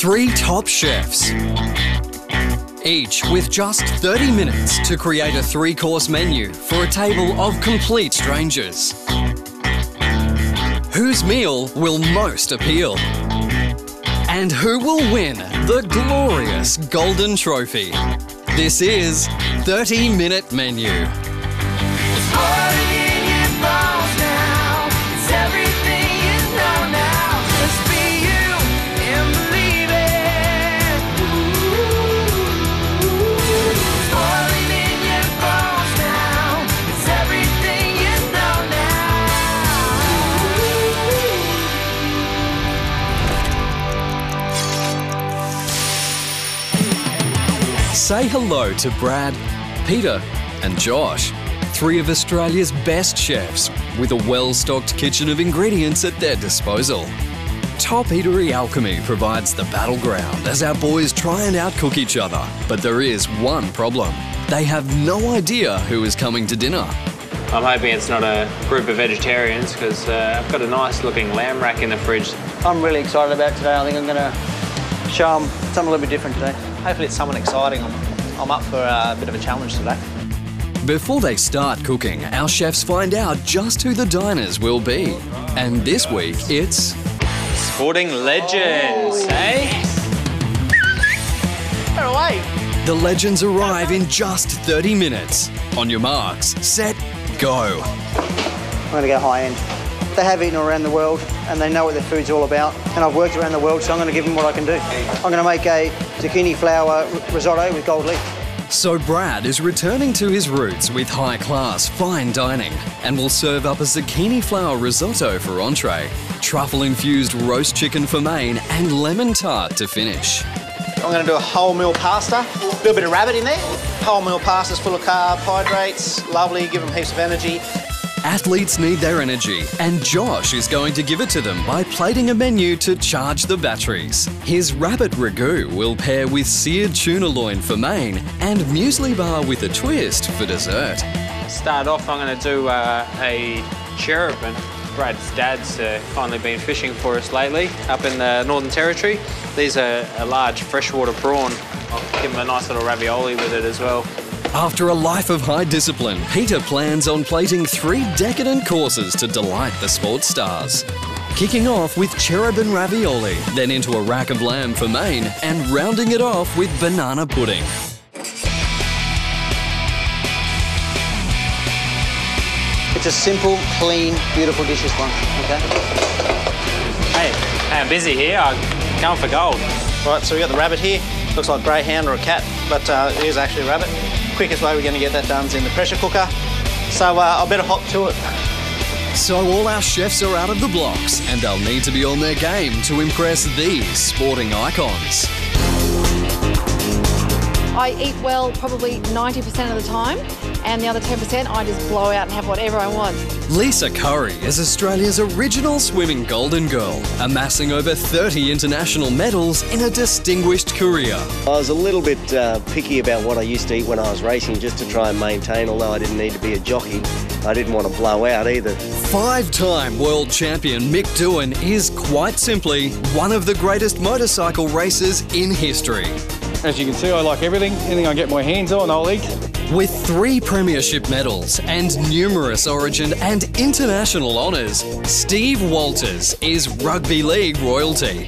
Three top chefs, each with just 30 minutes to create a three-course menu for a table of complete strangers. Whose meal will most appeal? And who will win the glorious Golden Trophy? This is 30-Minute Menu. Say hello to Brad, Peter and Josh, three of Australia's best chefs with a well-stocked kitchen of ingredients at their disposal. Top Eatery Alchemy provides the battleground as our boys try and outcook each other. But there is one problem. They have no idea who is coming to dinner. I'm hoping it's not a group of vegetarians because I've got a nice looking lamb rack in the fridge. I'm really excited about today. I think I'm going to show them something a little bit different today. Hopefully it's someone exciting. I'm up for a bit of a challenge today. Before they start cooking, our chefs find out just who the diners will be. And this week, it's... Sporting legends, eh? Get away! The legends arrive in just 30 minutes. On your marks, set, go. I'm going to go high end. They have eaten all around the world and they know what their food's all about. And I've worked around the world, so I'm going to give them what I can do. I'm going to make a zucchini flour risotto with gold leaf. So Brad is returning to his roots with high-class, fine dining and will serve up a zucchini flour risotto for entree, truffle-infused roast chicken for main and lemon tart to finish. I'm going to do a wholemeal pasta, a little bit of rabbit in there. Wholemeal pasta's full of carbohydrates, lovely, give them heaps of energy. Athletes need their energy, and Josh is going to give it to them by plating a menu to charge the batteries. His rabbit ragu will pair with seared tuna loin for main and muesli bar with a twist for dessert. Start off, I'm going to do a cherubin. Brad's dad's finally been fishing for us lately up in the Northern Territory. These are a large freshwater prawn. I'll give him a nice little ravioli with it as well. After a life of high discipline, Peter plans on plating 3 decadent courses to delight the sports stars. Kicking off with cherubin ravioli, then into a rack of lamb for main, and rounding it off with banana pudding. It's a simple, clean, beautiful dish, this one, okay? Hey, I'm busy here. I'm going for gold. Right, so we got the rabbit here. Looks like a greyhound or a cat, but it is actually a rabbit. Quickest way we're going to get that done is in the pressure cooker. So I better hop to it. So all our chefs are out of the blocks and they'll need to be on their game to impress these sporting icons. I eat well probably 90% of the time, and the other 10% I just blow out and have whatever I want. Lisa Curry is Australia's original swimming golden girl, amassing over 30 international medals in a distinguished career. I was a little bit picky about what I used to eat when I was racing, just to try and maintain, although I didn't need to be a jockey. I didn't want to blow out either. 5-time world champion Mick Doohan is quite simply one of the greatest motorcycle racers in history. As you can see, I like everything. Anything I get my hands on, I'll eat. With 3 premiership medals and numerous Origin and international honours, Steve Walters is rugby league royalty.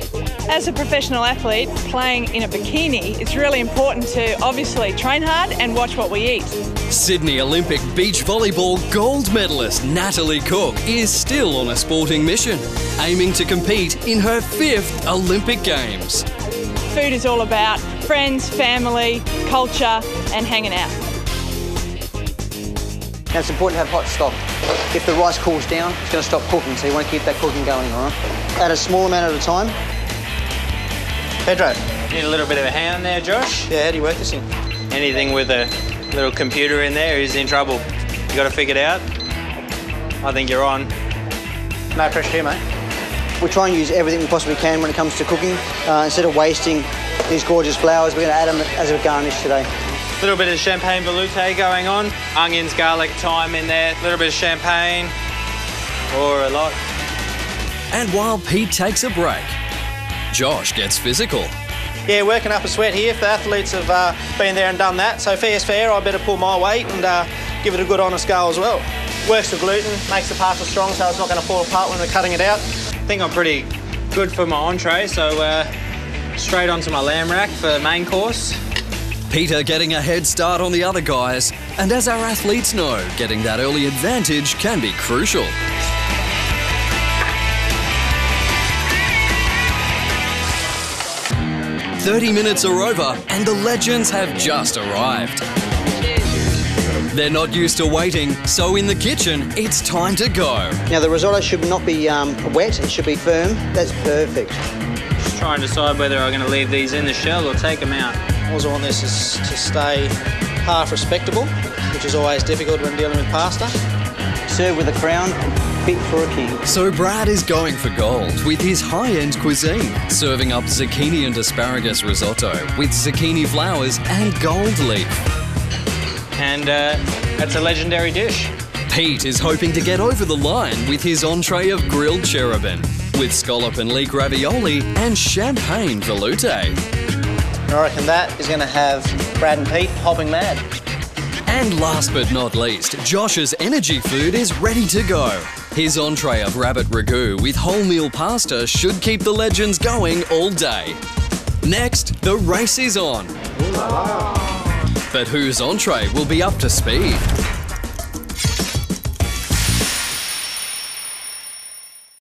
As a professional athlete playing in a bikini, it's really important to obviously train hard and watch what we eat. Sydney Olympic beach volleyball gold medalist Natalie Cook is still on a sporting mission, aiming to compete in her 5th Olympic Games. Food is all about friends, family, culture and hanging out. Now it's important to have hot stock. If the rice cools down, it's going to stop cooking, so you want to keep that cooking going, all right? Add a small amount at a time. Pedro. Need a little bit of a hand there, Josh. Yeah, how do you work this in? Anything with a little computer in there is in trouble. You got to figure it out. I think you're on. No pressure here, mate. We try and use everything we possibly can when it comes to cooking. Instead of wasting these gorgeous flowers, we're going to add them as a garnish today. A little bit of champagne velouté going on. Onions, garlic, thyme in there. A little bit of champagne, or a lot. And while Pete takes a break, Josh gets physical. yeah, working up a sweat here. If the athletes have been there and done that, so fair's fair. I better pull my weight and give it a good honest go as well. Works the gluten, makes the pasta strong so it's not going to fall apart when we're cutting it out. I think I'm pretty good for my entree, so straight onto my lamb rack for the main course. Peter getting a head start on the other guys, and as our athletes know, getting that early advantage can be crucial. "30 minutes are over and the legends have just arrived. They're not used to waiting, so in the kitchen, it's time to go. Now the risotto should not be wet, it should be firm. That's perfect. Just trying to decide whether I'm going to leave these in the shell or take them out. All I want this is to stay half respectable, which is always difficult when dealing with pasta. Serve with a crown, fit for a king. So Brad is going for gold with his high-end cuisine, serving up zucchini and asparagus risotto with zucchini flowers and gold leaf. And that's a legendary dish. Pete is hoping to get over the line with his entree of grilled cherubin, with scallop and leek ravioli and champagne veloute. I reckon that is going to have Brad and Pete hopping mad. And last but not least, Josh's energy food is ready to go. His entree of rabbit ragu with wholemeal pasta should keep the legends going all day. Next, the race is on. But whose entree will be up to speed?